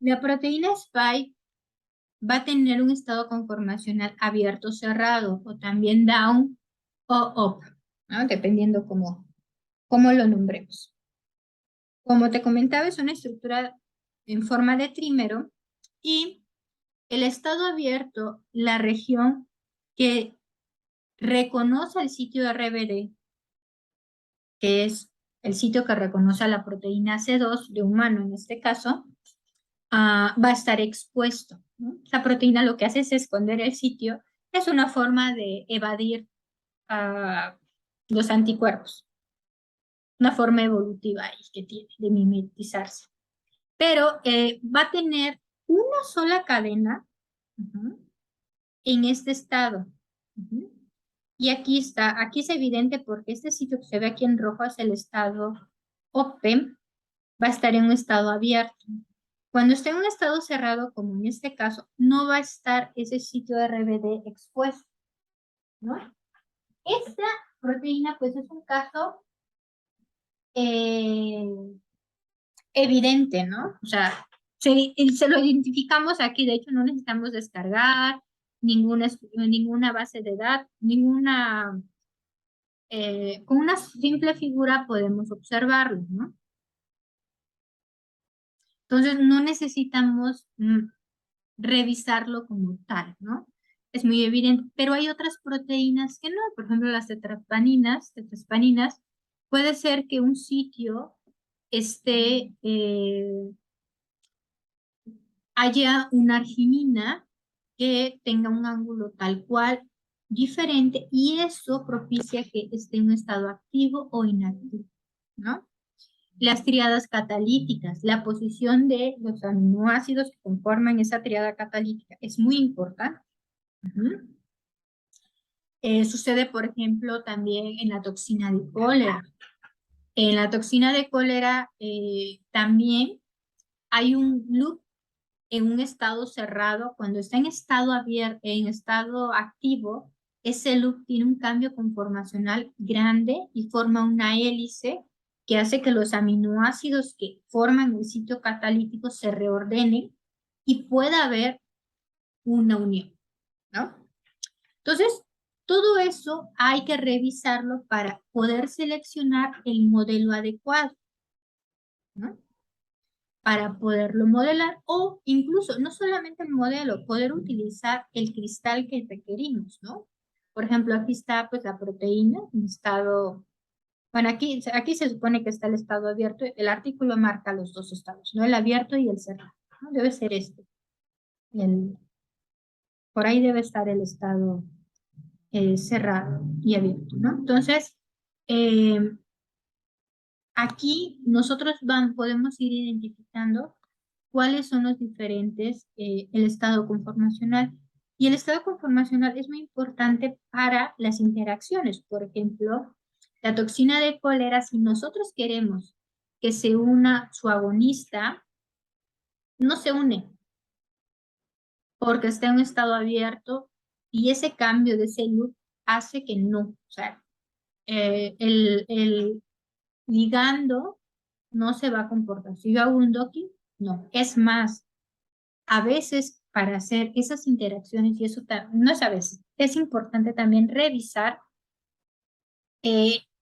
La proteína spike va a tener un estado conformacional abierto o cerrado, o también down o up, ¿no? Dependiendo cómo lo nombremos. Como te comentaba, es una estructura en forma de trímero y el estado abierto, la región que reconoce el sitio RBD, que es el sitio que reconoce a la proteína C2 de humano en este caso, va a estar expuesto, ¿no? Esa proteína lo que hace es esconder el sitio, es una forma de evadir los anticuerpos, una forma evolutiva ahí que tiene de mimetizarse. Pero va a tener una sola cadena en este estado. Y aquí está, aquí es evidente porque este sitio que se ve aquí en rojo es el estado open, va a estar en un estado abierto. Cuando esté en un estado cerrado, como en este caso, no va a estar ese sitio RBD expuesto, ¿no? Esta proteína, pues es un caso eh, evidente, ¿no? O sea, se lo identificamos aquí, de hecho no necesitamos descargar ninguna base de datos, con una simple figura podemos observarlo, ¿no? Entonces no necesitamos revisarlo como tal, ¿no? Es muy evidente, pero hay otras proteínas que no, por ejemplo las tetraspaninas, puede ser que un sitio esté, haya una arginina que tenga un ángulo tal cual diferente y eso propicia que esté en un estado activo o inactivo, ¿no? Las triadas catalíticas, la posición de los aminoácidos que conforman esa triada catalítica es muy importante. Sucede, por ejemplo, también en la toxina de cólera. En la toxina de cólera también hay un loop en un estado cerrado. Cuando está en estado abierto, en estado activo, ese loop tiene un cambio conformacional grande y forma una hélice que hace que los aminoácidos que forman el sitio catalítico se reordenen y pueda haber una unión, ¿no? Entonces, todo eso hay que revisarlo para poder seleccionar el modelo adecuado, ¿no? Para poderlo modelar o incluso, no solamente el modelo, poder utilizar el cristal que requerimos, ¿no? Por ejemplo, aquí está pues la proteína en estado, bueno, aquí se supone que está el estado abierto, el artículo marca los dos estados, ¿no? El abierto y el cerrado, ¿no? Debe ser este, el, por ahí debe estar el estado cerrado y abierto, ¿no? Entonces, eh, aquí nosotros podemos ir identificando cuáles son los diferentes, el estado conformacional. Y el estado conformacional es muy importante para las interacciones. Por ejemplo, la toxina de cólera, si nosotros queremos que se una su agonista, no se une porque está en un estado abierto y ese cambio de ese loop hace que no. O sea, el ligando no se va a comportar. Si yo hago un docking, no. Es más, a veces para hacer esas interacciones, y eso no es a veces, es importante también revisar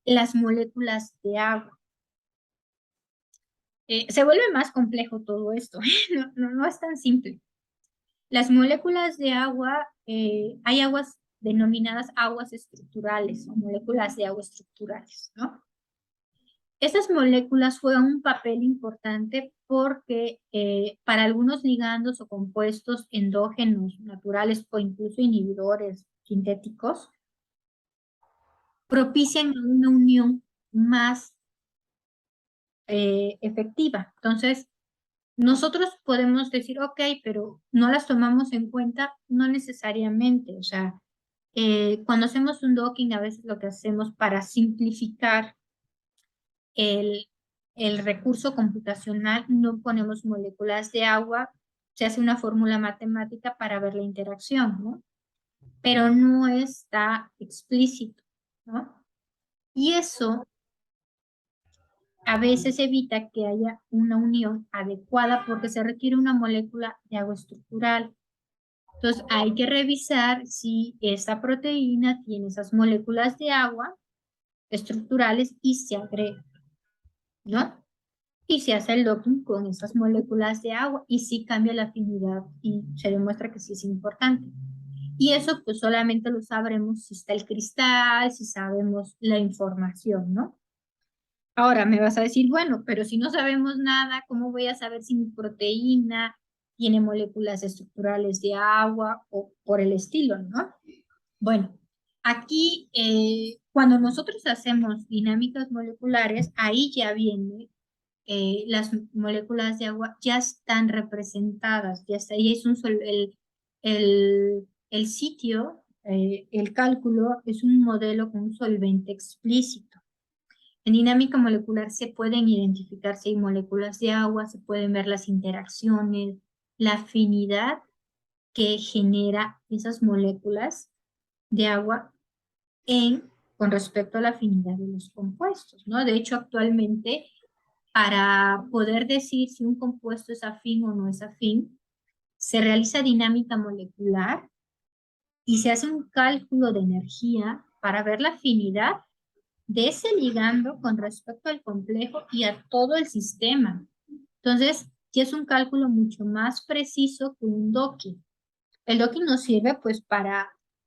las moléculas de agua. Se vuelve más complejo todo esto, no es tan simple. Las moléculas de agua, hay aguas denominadas aguas estructurales o moléculas de agua estructurales, ¿no? Estas moléculas juegan un papel importante porque para algunos ligandos o compuestos endógenos, naturales o incluso inhibidores sintéticos, propician una unión más efectiva. Entonces, nosotros podemos decir, ok, pero no las tomamos en cuenta, no necesariamente. O sea, cuando hacemos un docking, a veces lo que hacemos para simplificar el, el recurso computacional, no ponemos moléculas de agua, se hace una fórmula matemática para ver la interacción, ¿no? Pero no está explícito, ¿no? Y eso a veces evita que haya una unión adecuada porque se requiere una molécula de agua estructural. Entonces hay que revisar si esa proteína tiene esas moléculas de agua estructurales y se agrega, ¿no? Y se hace el docking con esas moléculas de agua y sí cambia la afinidad y se demuestra que sí es importante. Y eso pues solamente lo sabremos si está el cristal, si sabemos la información, ¿no? Ahora me vas a decir, bueno, pero si no sabemos nada, ¿cómo voy a saber si mi proteína tiene moléculas estructurales de agua o por el estilo, ¿no? Bueno, aquí cuando nosotros hacemos dinámicas moleculares, ahí ya viene las moléculas de agua ya están representadas, ya está, y es el sitio, el cálculo es un modelo con un solvente explícito. En dinámica molecular se pueden identificar si hay moléculas de agua, se pueden ver las interacciones, la afinidad que genera esas moléculas de agua con respecto a la afinidad de los compuestos, ¿no? De hecho, actualmente, para poder decir si un compuesto es afín o no es afín, se realiza dinámica molecular y se hace un cálculo de energía para ver la afinidad de ese ligando con respecto al complejo y a todo el sistema. Entonces, sí es un cálculo mucho más preciso que un docking. El docking nos sirve pues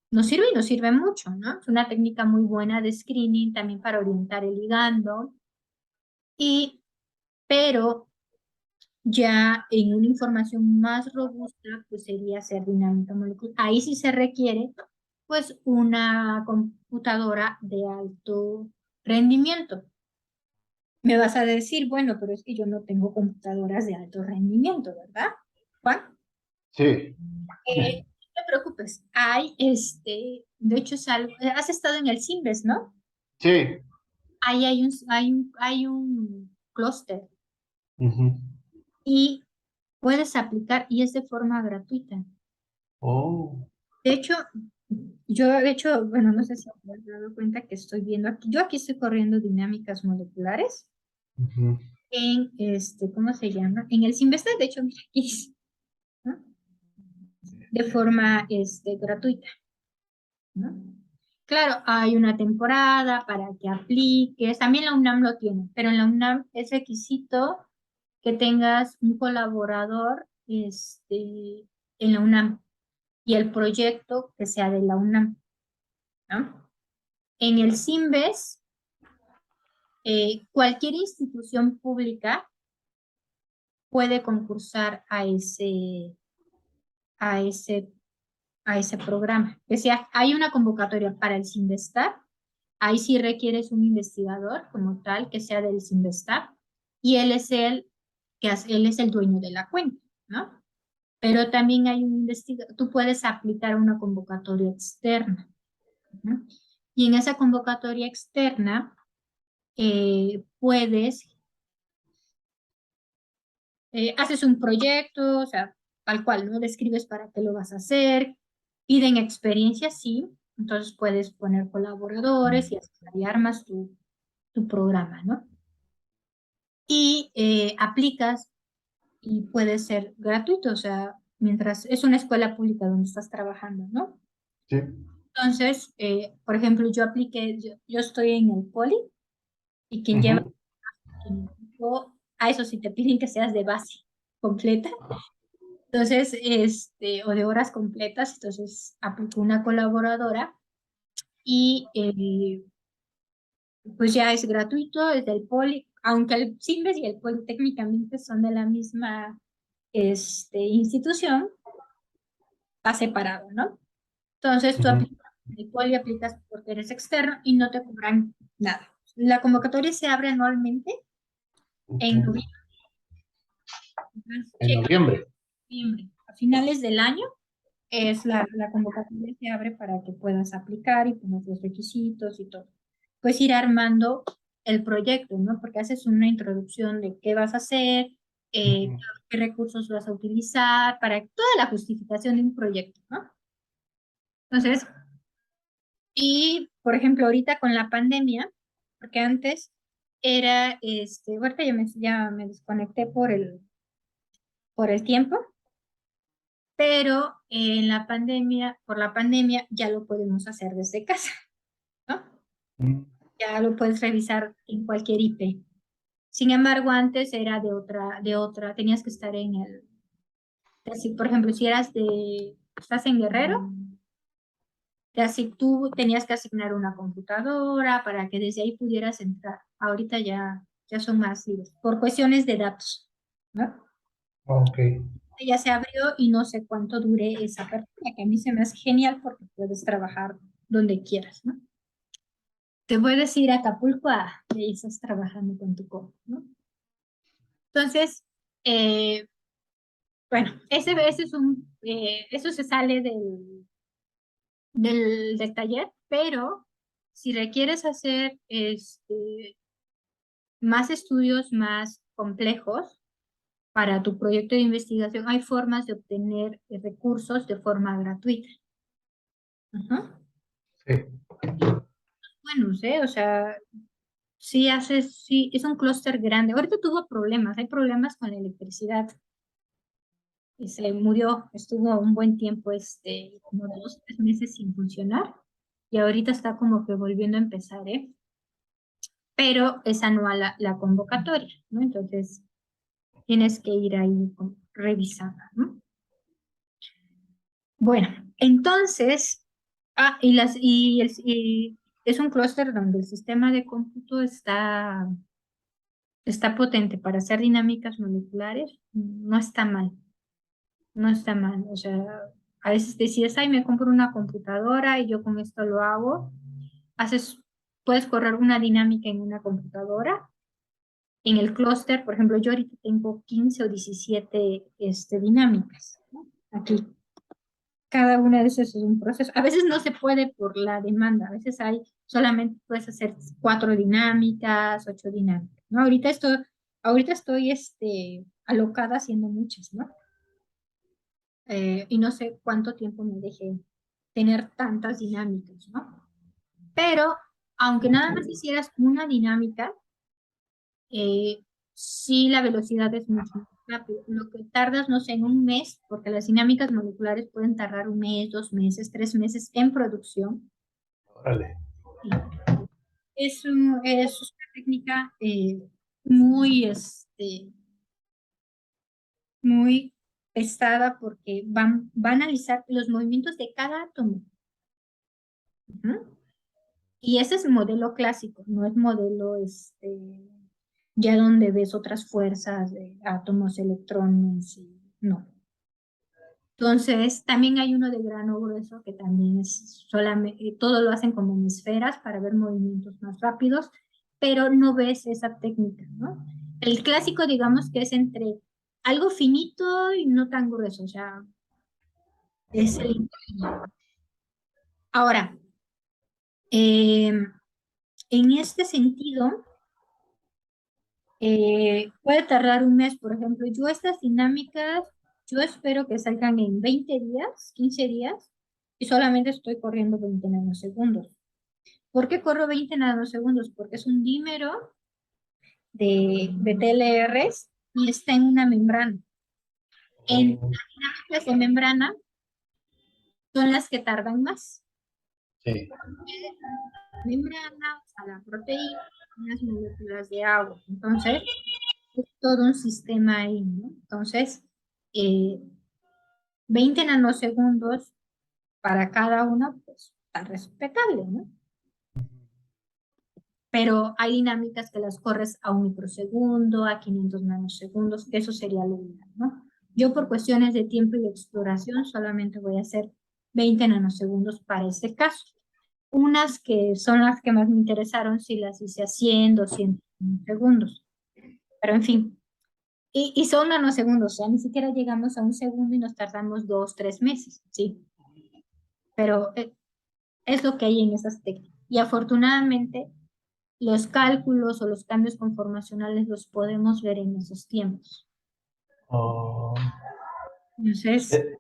nos sirve y nos sirve mucho, ¿no? Es una técnica muy buena de screening, también para orientar el ligando, pero ya en una información más robusta, pues sería hacer dinámica molecular. Ahí sí se requiere, pues, una computadora de alto rendimiento. Me vas a decir, bueno, pero es que yo no tengo computadoras de alto rendimiento, ¿verdad, Juan? Sí, No te preocupes, de hecho es algo, has estado en el CIMBES, ¿no? sí. Ahí hay un clúster Ujú. y puedes aplicar y es de forma gratuita. Oh. De hecho, bueno, no sé si te has dado cuenta que estoy viendo aquí, yo aquí estoy corriendo dinámicas moleculares Ujú. ¿cómo se llama? En el Simvested, de hecho, mira aquí, ¿no? De forma, gratuita, ¿no? Claro, hay una temporada para que apliques, también la UNAM lo tiene, pero en la UNAM es requisito que tengas un colaborador, en la UNAM y el proyecto que sea de la UNAM, ¿no? En el CIMBES, cualquier institución pública puede concursar a ese, a ese programa. O sea, hay una convocatoria para el CIMBESTAR, ahí sí requieres un investigador como tal que sea del CIMBESTAR y él es el dueño de la cuenta, ¿no? Pero también hay un investigador, tú puedes aplicar una convocatoria externa, ¿no? Y en esa convocatoria externa haces un proyecto, o sea, tal cual, ¿no? Describes para qué lo vas a hacer, piden experiencia, sí, entonces puedes poner colaboradores y armas tu programa, ¿no? Y aplicas y puede ser gratuito, o sea, mientras es una escuela pública donde estás trabajando, ¿no? Sí. Entonces, por ejemplo, yo apliqué, yo estoy en el poli y quien lleva, Ujú. a eso sí te piden que seas de base completa. Entonces, o de horas completas, entonces aplicó una colaboradora y pues ya es gratuito, es del Poli, aunque el CIMBES y el Poli técnicamente son de la misma institución, está separado, ¿no? Entonces tú Ujú. aplicas, el Poli aplicas porque eres externo y no te cobran nada. La convocatoria se abre anualmente en Ujú. noviembre, entonces En checa noviembre. noviembre. A finales del año es la convocatoria se abre para que puedas aplicar y poner los requisitos y todo. Puedes ir armando el proyecto, ¿no? Porque haces una introducción de qué vas a hacer, Ujú. qué recursos vas a utilizar, para toda la justificación de un proyecto, ¿no? Entonces, y por ejemplo, ahorita con la pandemia, porque antes era, ahorita ya me desconecté por el tiempo, pero por la pandemia ya lo podemos hacer desde casa, ¿no? Mm, Ya lo puedes revisar en cualquier IP. Sin embargo, antes era tenías que estar así, por ejemplo, si estás en Guerrero, así tú tenías que asignar una computadora para que desde ahí pudieras entrar. Ahorita ya son más libres, por cuestiones de datos, ¿no? ok. Ya se abrió y no sé cuánto dure esa apertura, que a mí se me hace genial porque puedes trabajar donde quieras, ¿no? Te puedes ir a Acapulco y ahí estás trabajando con tu compu, ¿no? Entonces, eh, bueno, ese es eso se sale del taller, pero si requieres hacer más estudios más complejos para tu proyecto de investigación, hay formas de obtener recursos de forma gratuita. Ajá. Sí. Bueno, o sea, sí, es un clúster grande. Ahorita tuvo problemas, hay problemas con la electricidad. Y se murió, estuvo un buen tiempo, como 2, 3 meses sin funcionar. Y ahorita está como que volviendo a empezar, ¿eh? Pero es anual la convocatoria, ¿no? Entonces tienes que ir ahí revisando, ¿no? Bueno, entonces, y es un clúster donde el sistema de cómputo está potente para hacer dinámicas moleculares, no está mal, no está mal. O sea, a veces decías, ay, me compro una computadora y yo con esto lo hago. Haces, puedes correr una dinámica en una computadora. En el clúster, por ejemplo, yo ahorita tengo 15 o 17 dinámicas, ¿no? Aquí. Cada una de esas es un proceso. A veces no se puede por la demanda, a veces solamente puedes hacer 4 dinámicas, 8 dinámicas, ¿no? Ahorita estoy alocada haciendo muchas, ¿no? Y no sé cuánto tiempo me deje tener tantas dinámicas, ¿no? Pero aunque nada más hicieras una dinámica, sí la velocidad es mucho más rápido. Lo que tardas, no sé, en un mes, porque las dinámicas moleculares pueden tardar 1 mes, 2 meses, 3 meses en producción. Órale. Sí. Es una técnica muy, muy pesada porque va a analizar los movimientos de cada átomo. Ujú. Y ese es el modelo clásico, no es modelo ya donde ves otras fuerzas de átomos, electrones, no. Entonces, también hay uno de grano grueso que también es solamente, todo lo hacen como en esferas para ver movimientos más rápidos, pero no ves esa técnica, ¿no? El clásico, digamos que es entre algo finito y no tan grueso, o sea, es el intermedio. Ahora, eh, en este sentido, puede tardar 1 mes, por ejemplo. Yo estas dinámicas, yo espero que salgan en 20 días, 15 días, y solamente estoy corriendo 20 nanosegundos. ¿Por qué corro 20 nanosegundos? Porque es un dímero de TLRs y está en una membrana. En Oh, las de membrana son las que tardan más. sí. Membrana, a la proteína, las moléculas de agua. Entonces, es todo un sistema ahí, ¿no? Entonces, eh, 20 nanosegundos para cada una, pues está respetable, ¿no? Pero hay dinámicas que las corres a 1 microsegundo, a 500 nanosegundos, que eso sería lo ideal, ¿no? Yo por cuestiones de tiempo y de exploración solamente voy a hacer 20 nanosegundos para este caso. Unas que son las que más me interesaron, si las hice a 100, 200 segundos. Pero en fin, y son nanosegundos, o sea, ni siquiera llegamos a 1 segundo y nos tardamos 2, 3 meses, ¿sí? Pero es lo que hay en esas técnicas. Y afortunadamente, los cálculos o los cambios conformacionales los podemos ver en esos tiempos. Oh, Entonces, eh,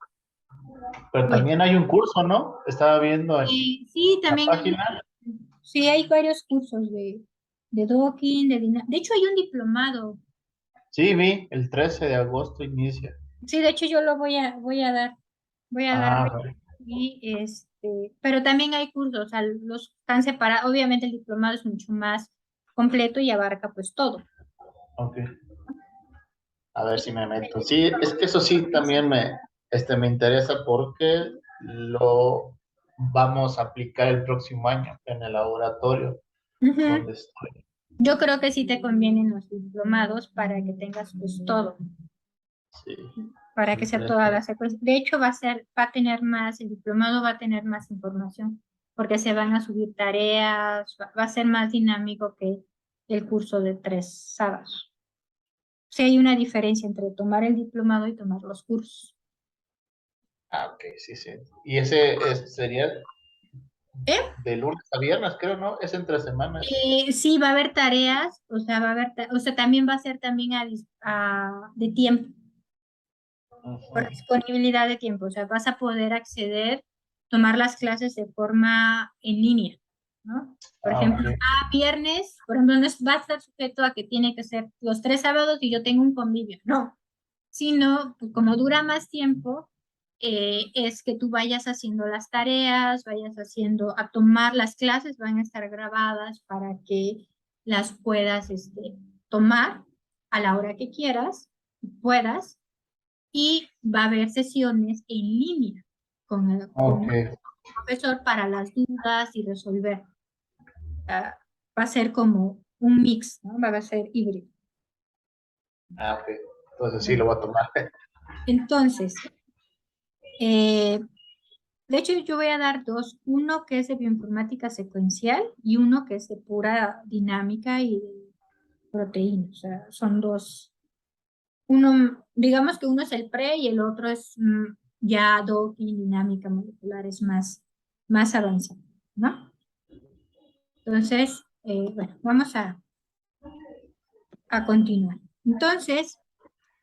pero bueno, también hay un curso, ¿no? Estaba viendo en sí, la también página. sí hay varios cursos de docking, de hecho hay un diplomado. Sí, vi, el 13 de agosto inicia. Sí, de hecho yo lo voy a Ah, darme vale. y pero también hay cursos, o sea, los están separados, obviamente el diplomado es mucho más completo y abarca pues todo. Ok. A ver si me meto. Sí, es que eso sí también me interesa porque lo vamos a aplicar el próximo año en el laboratorio Ujú. donde estoy. Yo creo que sí te convienen los diplomados para que tengas pues todo, Sí, para me que sea toda interesa. la secuencia. De hecho va a tener más, el diplomado va a tener más información, porque se van a subir tareas, va a ser más dinámico que el curso de 3 sábados. Sí hay una diferencia entre tomar el diplomado y tomar los cursos. Ah, ok, sí, sí. Y ese sería ¿Eh? de lunes a viernes, creo, ¿no? Es entre semana. Sí, va a haber tareas, o sea, va a haber, o sea, también va a ser también de tiempo, por Ujú. disponibilidad de tiempo, o sea, vas a poder acceder, tomar las clases de forma en línea, ¿no? Por Ah, ejemplo, ok. viernes, por ejemplo, no va a estar sujeto a que tiene que ser los 3 sábados y yo tengo un convivio, no, sino pues, como dura más tiempo, es que tú vayas haciendo las tareas, vayas haciendo, a tomar las clases, van a estar grabadas para que las puedas tomar a la hora que quieras, puedas, y va a haber sesiones en línea con Ok. el profesor para las dudas y resolver. Ah, va a ser como un mix, ¿no? Va a ser híbrido. Ah, ok. Entonces sí Bueno, lo voy a tomar. entonces, eh, de hecho, yo voy a dar dos, uno que es de bioinformática secuencial y uno que es de pura dinámica y de proteínas. O sea, son dos. Uno, digamos que uno es el pre y el otro es ya docking, dinámica molecular, es más avanzado, ¿no? Entonces, bueno, vamos a continuar. Entonces,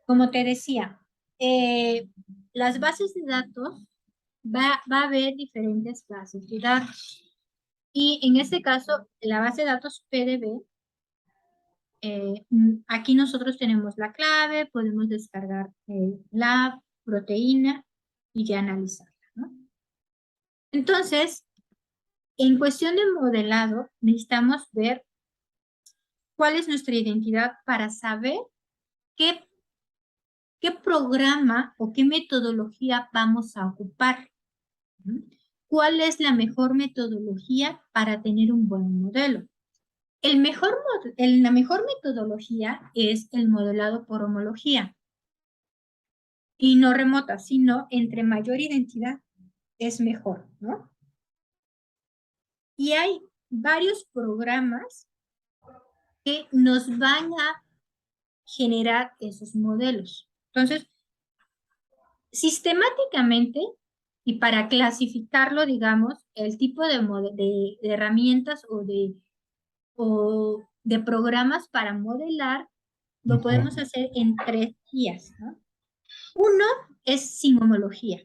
como te decía, eh, las bases de datos, va a haber diferentes bases de datos. Y en este caso, la base de datos PDB, aquí nosotros tenemos la clave, podemos descargar la proteína y ya analizarla, ¿no? Entonces, en cuestión de modelado, necesitamos ver cuál es nuestra identidad para saber qué, qué programa o qué metodología vamos a ocupar, ¿no? ¿Cuál es la mejor metodología para tener un buen modelo? La mejor metodología es el modelado por homología y no remota, sino entre mayor identidad es mejor, ¿no? Y hay varios programas que nos van a generar esos modelos. Entonces, sistemáticamente y para clasificarlo, digamos, el tipo de herramientas o de programas para modelar, lo podemos Ujú, hacer en 3 guías, ¿no? Uno es sin homología,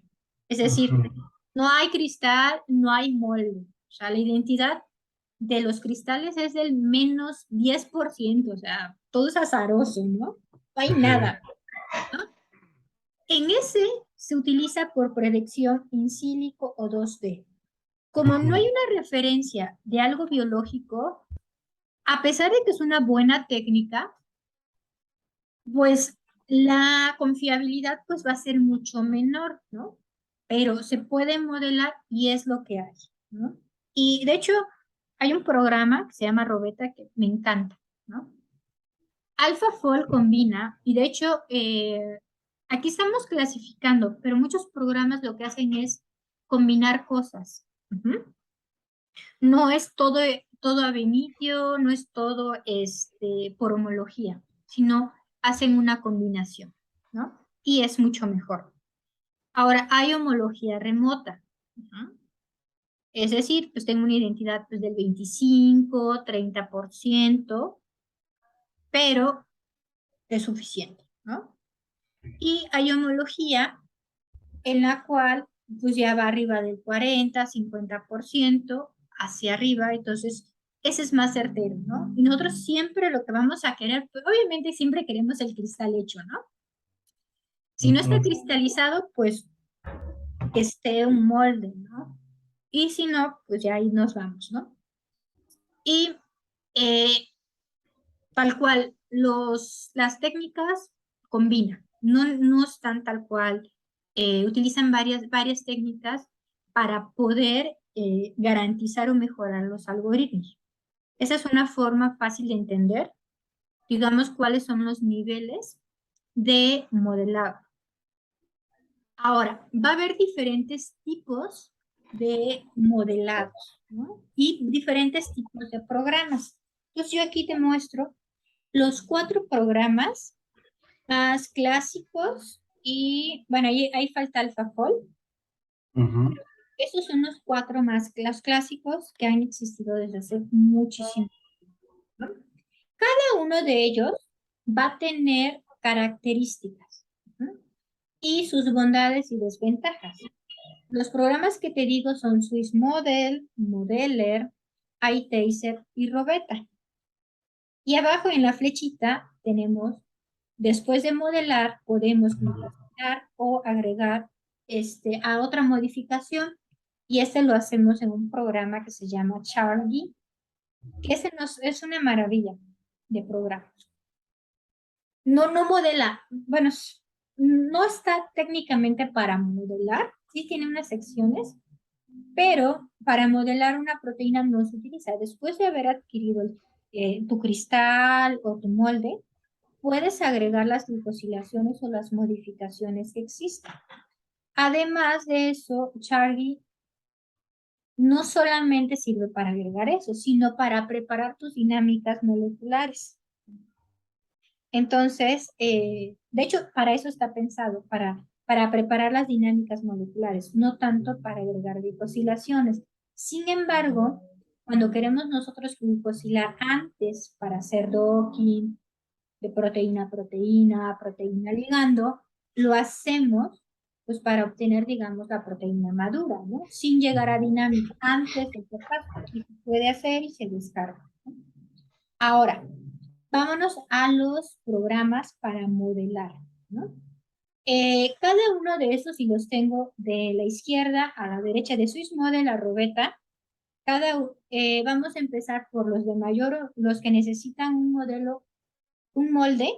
es decir, ujú. no hay cristal, no hay molde. O sea, la identidad de los cristales es del -10%, o sea, todo es azaroso, ¿no? No hay Sí. nada. En ese se utiliza por predicción in silico o 2D. Como no hay Ujú. una referencia de algo biológico, a pesar de que es una buena técnica, pues la confiabilidad pues va a ser mucho menor, ¿no? Pero se puede modelar y es lo que hay, ¿no? Y de hecho hay un programa que se llama Robeta que me encanta, ¿no? AlphaFold combina, y de hecho aquí estamos clasificando, pero muchos programas lo que hacen es combinar cosas. Ujú. No es todo ab initio, no es todo por homología, sino hacen una combinación, ¿no? Y es mucho mejor. Ahora, hay homología remota. Ujú. Es decir, pues tengo una identidad pues, del 25, 30%, pero es suficiente, ¿no? Y hay homología en la cual pues ya va arriba del 40, 50% hacia arriba, entonces ese es más certero, ¿no? Y nosotros siempre lo que vamos a querer, pues obviamente siempre queremos el cristal hecho, ¿no? Si no está cristalizado, pues que esté un molde, ¿no? Y si no, pues ya ahí nos vamos, ¿no? Y eh, tal cual, las técnicas combinan, no están tal cual, utilizan varias técnicas para poder garantizar o mejorar los algoritmos. Esa es una forma fácil de entender, digamos, cuáles son los niveles de modelado. Ahora, va a haber diferentes tipos de modelados, ¿no? Y diferentes tipos de programas. Entonces, yo aquí te muestro los 4 programas más clásicos y, bueno, ahí falta AlphaFold. Esos son los 4 más los clásicos que han existido desde hace muchísimo tiempo, ¿no? Cada uno de ellos va a tener características, ¿no? Y sus bondades y desventajas. Los programas que te digo son Swiss Model, Modeler, iTaser y Robeta. Y abajo en la flechita tenemos, después de modelar, podemos modificar o agregar a otra modificación. Y lo hacemos en un programa que se llama Charlie, que es una maravilla de programa. No modela, bueno, no está técnicamente para modelar, sí tiene unas secciones, pero para modelar una proteína no se utiliza. Después de haber adquirido tu cristal o tu molde, puedes agregar las glicosilaciones o las modificaciones que existan. Además de eso, Charlie no solamente sirve para agregar eso, sino para preparar tus dinámicas moleculares. Entonces, de hecho, para eso está pensado, para preparar las dinámicas moleculares, no tanto para agregar glicosilaciones. Sin embargo, cuando queremos nosotros glicosilar antes para hacer docking de proteína a proteína, proteína ligando, lo hacemos pues para obtener, digamos, la proteína madura, ¿no? Sin llegar a dinámica antes del proceso. Y se puede hacer y se descarga, ¿no? Ahora, vámonos a los programas para modelar, ¿no? Cada uno de esos, y los tengo de la izquierda a la derecha de Swiss Model a Robeta, vamos a empezar por los de mayor, los que necesitan un modelo, un molde,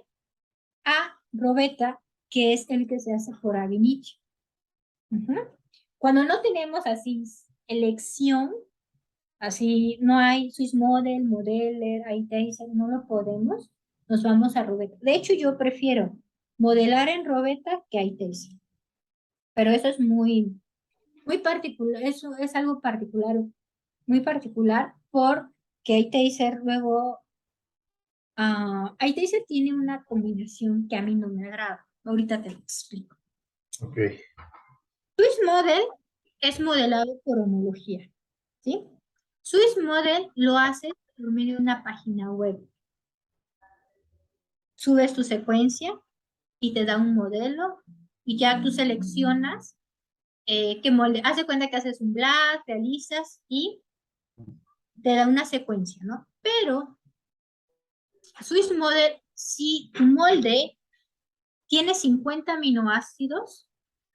a Robeta, que es el que se hace por ab initio. Cuando no tenemos así elección, así no hay Swiss Model, Modeler, iTaser, no lo podemos, nos vamos a Robeta. De hecho, yo prefiero modelar en Robeta que iTaser, pero eso es muy particular, eso es algo particular, muy particular, porque iTaser luego, iTaser tiene una combinación que a mí no me agrada. Ahorita te lo explico. Ok. Swiss Model es modelado por homología, ¿sí? Swiss Model lo hace por medio de una página web. Subes tu secuencia y te da un modelo y ya tú seleccionas qué molde. Haz de cuenta que haces un blast, realizas y te da una secuencia, ¿no? Pero Swiss Model, si tu molde tiene 50 aminoácidos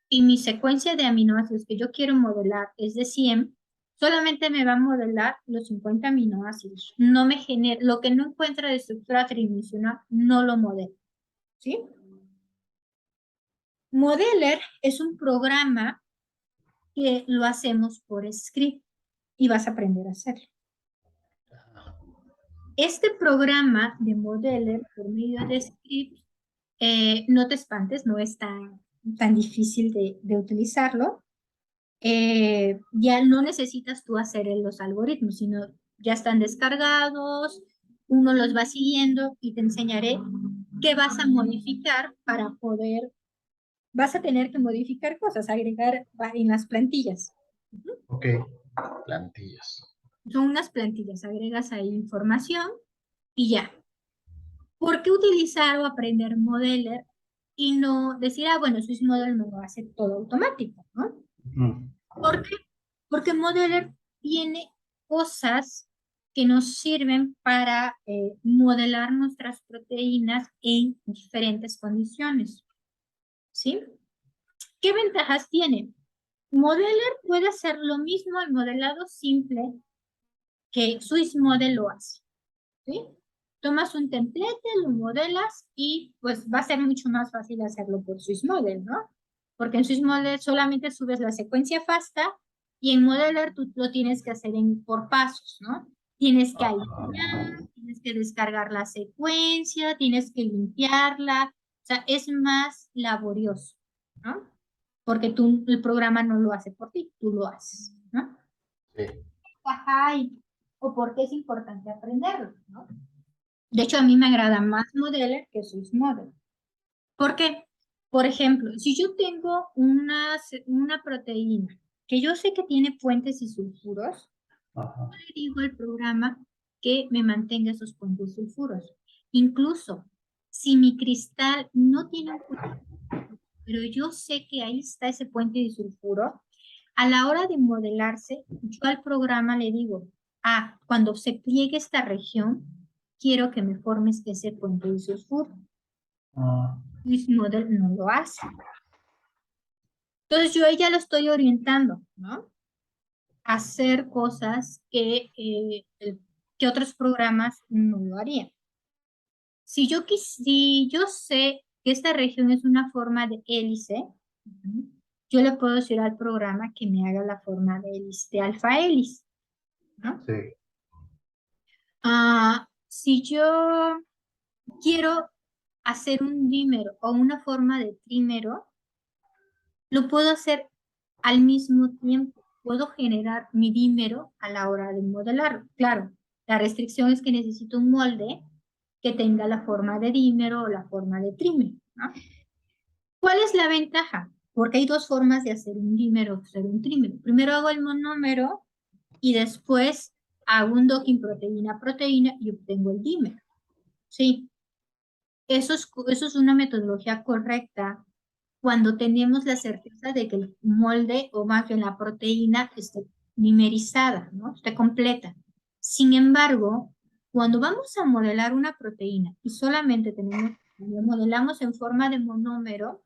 y mi secuencia de aminoácidos que yo quiero modelar es de 100, solamente me va a modelar los 50 aminoácidos. No me genera, lo que no encuentra de estructura tridimensional, no lo modela, ¿sí? Modeler es un programa que lo hacemos por script y vas a aprender a hacerlo. Este programa de Modeler por medio de script, no te espantes, no es tan difícil de utilizarlo. Ya no necesitas tú hacer los algoritmos, sino ya están descargados, uno los va siguiendo y te enseñaré qué vas a modificar para poder, vas a tener que modificar cosas, agregar en las plantillas. Ok, plantillas. Son unas plantillas, agregas ahí información y ya. ¿Por qué utilizar o aprender Modeler y no decir, bueno, Swiss Model me lo hace todo automático, ¿no? ¿Por qué? Porque Modeler tiene cosas que nos sirven para modelar nuestras proteínas en diferentes condiciones, ¿sí? ¿Qué ventajas tiene? Modeler puede hacer lo mismo el modelado simple que SwissModel lo hace, ¿sí? Tomas un templete, lo modelas y pues va a ser mucho más fácil hacerlo por SwissModel, ¿no? Porque en SwissModel solamente subes la secuencia FASTA y en Modeler tú lo tienes que hacer por pasos, ¿no? Tienes que alinear, tienes que descargar la secuencia, tienes que limpiarla, o sea, es más laborioso, ¿no? Porque el programa no lo hace por ti, tú lo haces, ¿no? Sí. Ajá, o porque es importante aprenderlo, ¿no? De hecho, a mí me agrada más Modeler que SwissModel. ¿Por qué? Por ejemplo, si yo tengo una proteína que yo sé que tiene puentes y sulfuros, Ajá. le digo al programa que me mantenga esos puentes y sulfuros. Incluso, si mi cristal no tiene un puente, pero yo sé que ahí está ese puente de sulfuro, a la hora de modelarse, yo al programa le digo, cuando se pliegue esta región, quiero que me formes ese puente de sulfuro. Ah, SwissModel no lo hace. Entonces yo a ella lo estoy orientando, ¿no? A hacer cosas que otros programas no lo harían. Si yo sé que esta región es una forma de hélice, yo le puedo decir al programa que me haga la forma de hélice, de alfa hélice, ¿no? sí. Si yo quiero hacer un dímero o una forma de trímero, lo puedo hacer al mismo tiempo. Puedo generar mi dímero a la hora de modelarlo. Claro, la restricción es que necesito un molde que tenga la forma de dímero o la forma de trímero, ¿no? ¿Cuál es la ventaja? Porque hay dos formas de hacer un dímero o hacer un trímero. Primero hago el monómero y después hago un docking proteína-proteína y obtengo el dímero. Sí, eso es una metodología correcta cuando tenemos la certeza de que el molde o más bien la proteína esté dimerizada, ¿no? Esté completa. Sin embargo, cuando vamos a modelar una proteína y solamente lo modelamos en forma de monómero,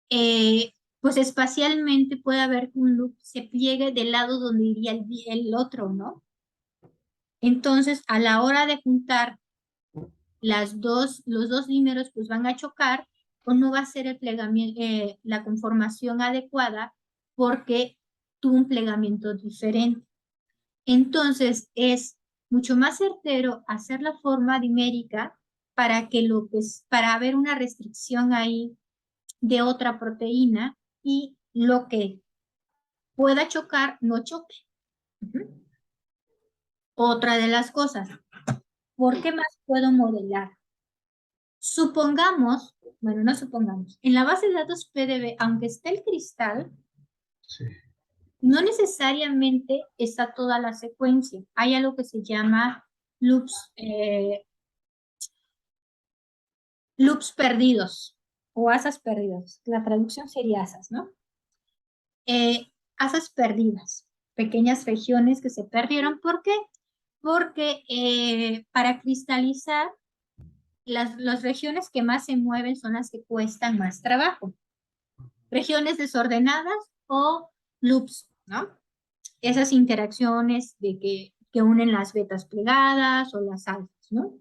pues espacialmente puede haber que un loop se pliegue del lado donde iría el otro, ¿no? Entonces, a la hora de juntar los dos dímeros, pues van a chocar o no va a ser el plegamiento, la conformación adecuada porque tuvo un plegamiento diferente. Entonces, es mucho más certero hacer la forma dimérica para ver una restricción ahí de otra proteína y lo que pueda chocar, no choque. Ujú. Otra de las cosas, ¿por qué más puedo modelar? Supongamos, bueno, no supongamos, en la base de datos PDB, aunque esté el cristal, Sí. no necesariamente está toda la secuencia. Hay algo que se llama loops, loops perdidos o asas perdidas. La traducción sería asas, ¿no? Asas perdidas, pequeñas regiones que se perdieron. ¿Por qué? Porque para cristalizar, las regiones que más se mueven son las que cuestan más trabajo. Regiones desordenadas o loops, ¿no? Esas interacciones que unen las vetas plegadas o las alfas, ¿no?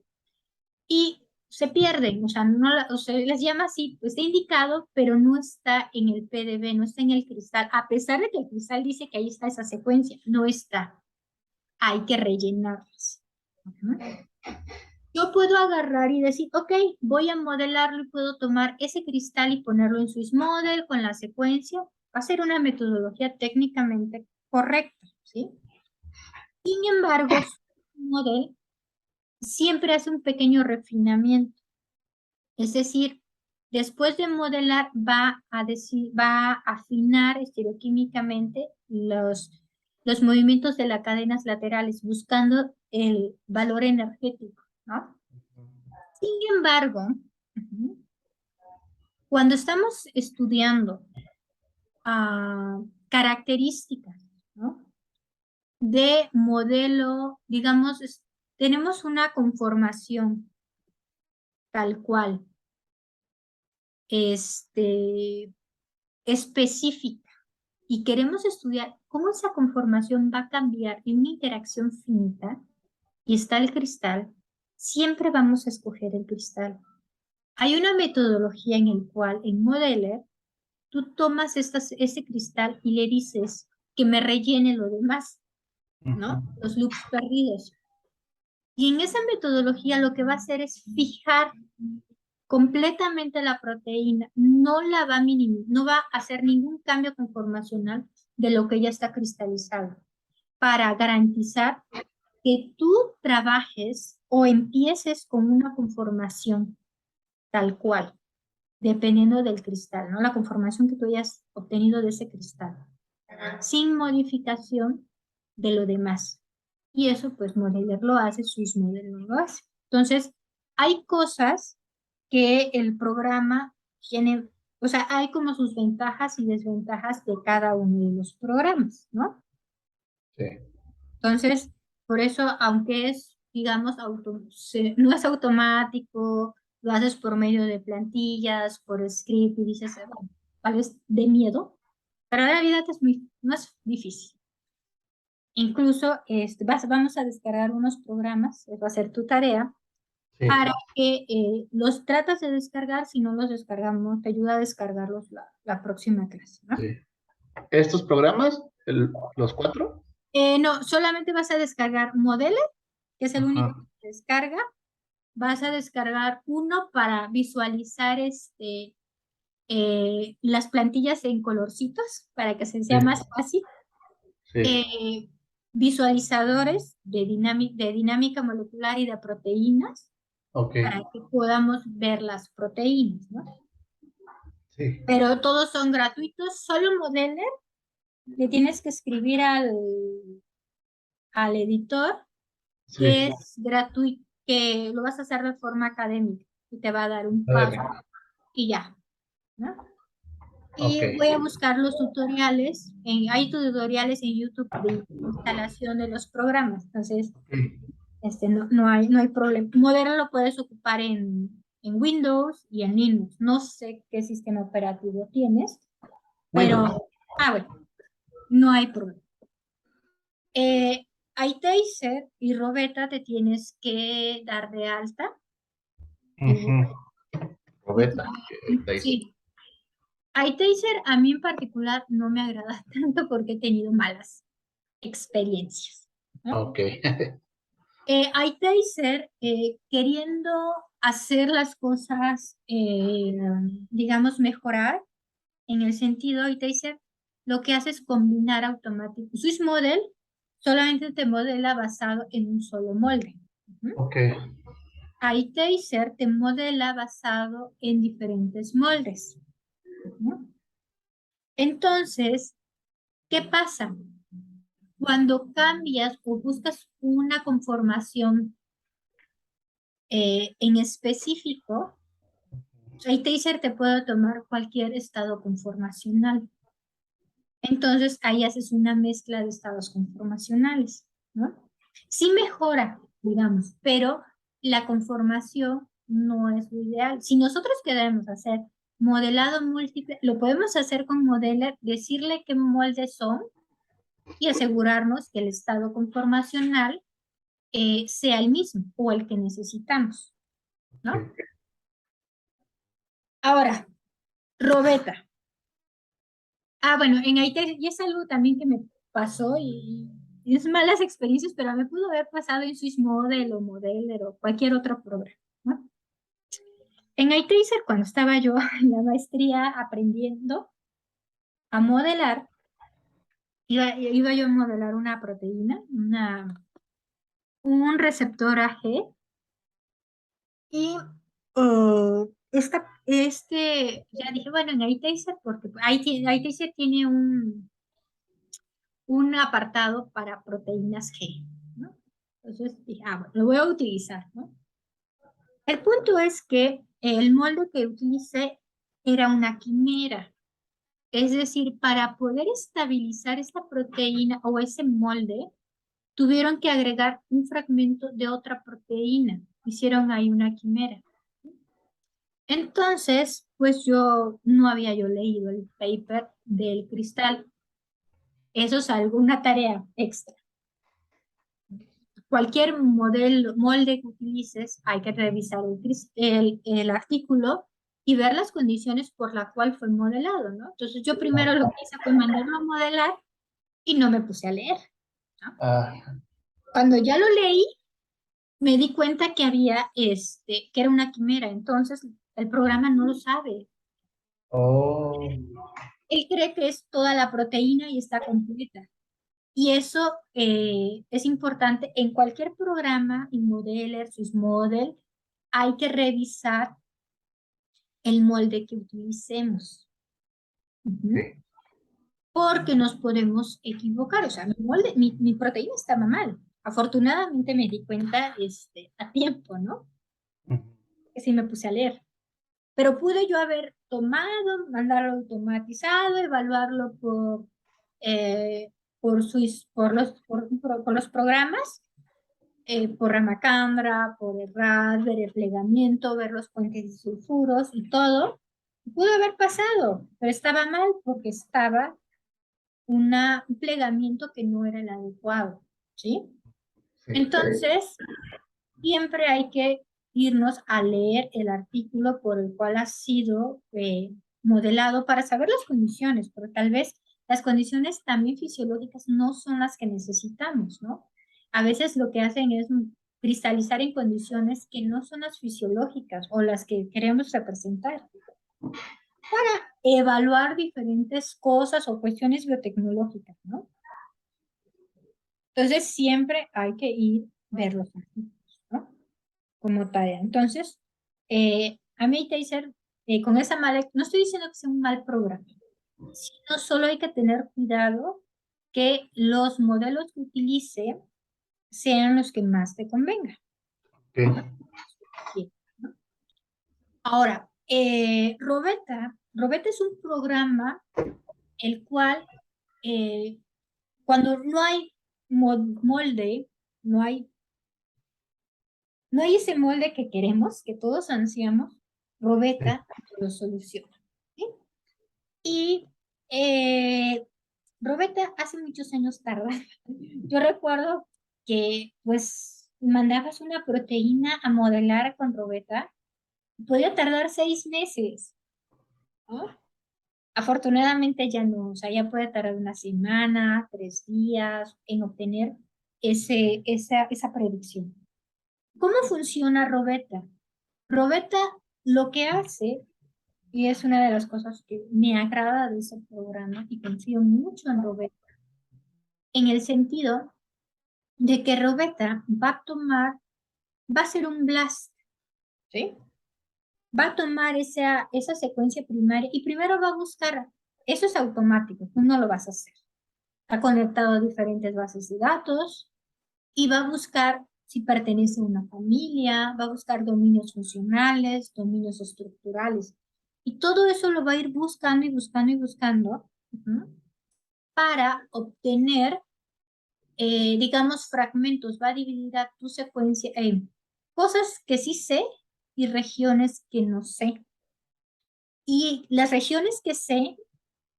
Y se pierden, o sea, o se les llama así, pues está indicado, pero no está en el PDB, no está en el cristal, a pesar de que el cristal dice que ahí está esa secuencia, no está, hay que rellenarlas. Yo puedo agarrar y decir, ok, voy a modelarlo y puedo tomar ese cristal y ponerlo en SwissModel con la secuencia. Va a ser una metodología técnicamente correcta, ¿sí? Sin embargo, SwissModel siempre hace un pequeño refinamiento. Es decir, después de modelar va a afinar estereoquímicamente los movimientos de las cadenas laterales buscando el valor energético, ¿no? Sin embargo, cuando estamos estudiando características, ¿no? de modelo, digamos, tenemos una conformación tal cual, específica, y queremos estudiar cómo esa conformación va a cambiar en una interacción finita, y está el cristal, siempre vamos a escoger el cristal. Hay una metodología en el cual en Modeler tú tomas ese cristal y le dices que me rellene lo demás, ¿no? Ujú. Los loops perdidos. Y en esa metodología lo que va a hacer es fijar completamente la proteína, no la va a no va a hacer ningún cambio conformacional de lo que ya está cristalizado, para garantizar que tú trabajes o empieces con una conformación tal cual, dependiendo del cristal, ¿no? La conformación que tú hayas obtenido de ese cristal, sin modificación de lo demás. Y eso, pues, Modeler lo hace, SwissModel no lo hace. Entonces, hay cosas que el programa tiene, o sea, hay como sus ventajas y desventajas de cada uno de los programas, ¿no? Sí. Entonces, por eso, aunque es, digamos, no es automático, lo haces por medio de plantillas, por script, y dices, bueno, tal vez de miedo, pero en realidad no es difícil. Incluso vamos a descargar unos programas, va a ser tu tarea, Sí. para que los tratas de descargar. Si no los descargamos, te ayuda a descargarlos la próxima clase, ¿no? Sí. ¿Estos programas, los 4? No, solamente vas a descargar Modeler, que es el único Ajá. que se descarga. Vas a descargar uno para visualizar las plantillas en colorcitos, para que se Sí, sea más fácil. sí. Eh, Visualizadores de dinámica molecular y de proteínas, Ok. para que podamos ver las proteínas, ¿no? Sí. Pero todos son gratuitos. Solo Modeler le tienes que escribir al editor que Sí. es gratuito, que lo vas a hacer de forma académica y te va a dar un paso Académico. y ya, ¿no? Ok. Y voy a buscar los tutoriales. Hay tutoriales en YouTube de instalación de los programas. Entonces, Ok. no hay problema. Modelo lo puedes ocupar en Windows y en Linux. No sé qué sistema operativo tienes, Windows. pero, bueno, no hay problema. iTaser y Robeta te tienes que dar de alta. Ujú. Y Probeta. sí, iTaser a mí en particular no me agrada tanto porque he tenido malas experiencias, ¿no? Ok. iTaser, queriendo hacer las cosas, digamos, mejorar, en el sentido, iTaser lo que hace es combinar automático. SwissModel solamente te modela basado en un solo molde. Ujú. Ok. iTaser te modela basado en diferentes moldes. Ujú. Entonces, ¿qué pasa? Cuando cambias o buscas una conformación en específico, iTaser te puede tomar cualquier estado conformacional. Entonces ahí haces una mezcla de estados conformacionales, ¿no? Sí mejora, digamos, pero la conformación no es lo ideal. Si nosotros queremos hacer modelado múltiple, lo podemos hacer con Modeler, decirle qué moldes son y asegurarnos que el estado conformacional sea el mismo o el que necesitamos, ¿no? Ok. Ahora, Robeta. Bueno, en IT, y es algo también que me pasó, y es malas experiencias, pero me pudo haber pasado en SwissModel o Modeler o cualquier otro programa, ¿no? En iTracer, cuando estaba yo en la maestría aprendiendo a modelar, iba yo a modelar una proteína, un receptor AG, y ya dije, bueno, en iTracer, porque iTracer tiene un apartado para proteínas G, ¿no? Entonces dije, bueno, lo voy a utilizar, ¿no? El punto es que el molde que utilicé era una quimera, es decir, para poder estabilizar esta proteína o ese molde, tuvieron que agregar un fragmento de otra proteína. Hicieron ahí una quimera. Entonces, pues no había leído el paper del cristal. Eso es una tarea extra. Cualquier molde que utilices, hay que revisar el artículo y ver las condiciones por las cuales fue modelado, ¿no? Entonces yo primero lo que hice fue mandarlo a modelar y no me puse a leer, ¿no? Ah, Cuando ya lo leí, me di cuenta que que era una quimera, entonces el programa no lo sabe. oh, Él cree que es toda la proteína y está completa. Y eso es importante en cualquier programa, en Modeler, SysModel, hay que revisar el molde que utilicemos. Ujú. sí. Porque nos podemos equivocar. O sea, mi proteína estaba mal. Afortunadamente me di cuenta a tiempo, ¿no? Ujú. Que sí me puse a leer. Pero pude yo haber tomado, mandarlo automatizado, evaluarlo por los programas, por Ramacandra, por el RAD, ver el plegamiento, ver los puentes de sulfuros y todo. Pudo haber pasado, pero estaba mal porque estaba un plegamiento que no era el adecuado, ¿sí? Sí. Entonces, siempre hay que irnos a leer el artículo por el cual ha sido modelado para saber las condiciones, pero tal vez las condiciones también fisiológicas no son las que necesitamos, ¿no? A veces lo que hacen es cristalizar en condiciones que no son las fisiológicas o las que queremos representar. Evaluar diferentes cosas o cuestiones biotecnológicas, ¿no? Entonces siempre hay que ir ver los artículos, ¿no? Como tarea. Entonces, a mí Taser, con esa mala, no estoy diciendo que sea un mal programa, sino solo hay que tener cuidado que los modelos que utilice sean los que más te convengan. Ok. Sí, ¿no? Ahora, Robeta es un programa el cual cuando no hay molde, no hay no hay ese molde que queremos, que todos ansiamos, Sí. Robeta lo soluciona. ¿Sí? Y Robeta hace muchos años tardaba. Yo recuerdo que pues mandabas una proteína a modelar con Robeta, podía tardar 6 meses, ¿no? Afortunadamente ya no, o sea, ya puede tardar una semana, 3 días en obtener esa predicción. ¿Cómo funciona Robeta? Robeta lo que hace, y es una de las cosas que me agrada de ese programa y confío mucho en Robeta, en el sentido de que Robeta va a hacer un blast, ¿sí? Va a tomar esa secuencia primaria y primero va a buscar, eso es automático, tú no lo vas a hacer. Está conectado a diferentes bases de datos y va a buscar si pertenece a una familia, va a buscar dominios funcionales, dominios estructurales. Y todo eso lo va a ir buscando y buscando y buscando, ¿no? Para obtener, digamos, fragmentos. Va a dividir a tu secuencia en cosas que sí sé y regiones que no sé. Y las regiones que sé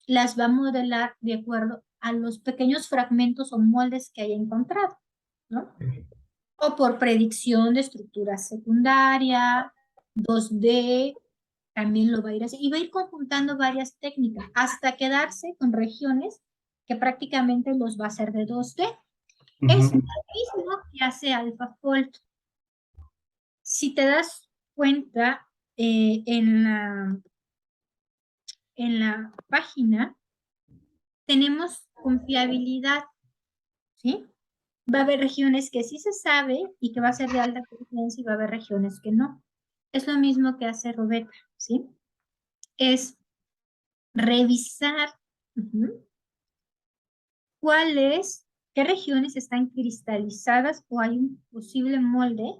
las va a modelar de acuerdo a los pequeños fragmentos o moldes que haya encontrado, ¿no? O por predicción de estructura secundaria, 2D, también lo va a ir haciendo, y va a ir conjuntando varias técnicas hasta quedarse con regiones que prácticamente los va a hacer de 2D. Es lo Ujú. mismo que hace AlphaFold. Si te das cuenta, en la página tenemos confiabilidad, ¿sí? Va a haber regiones que sí se sabe y que va a ser de alta confianza y va a haber regiones que no. Es lo mismo que hace Robeta, ¿sí? Es revisar qué regiones están cristalizadas o hay un posible molde.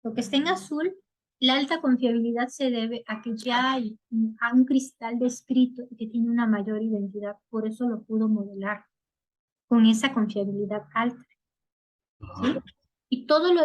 Lo que está en azul, la alta confiabilidad se debe a que ya hay a un cristal descrito que tiene una mayor identidad, por eso lo pudo modelar con esa confiabilidad alta. ¿sí? Y todo lo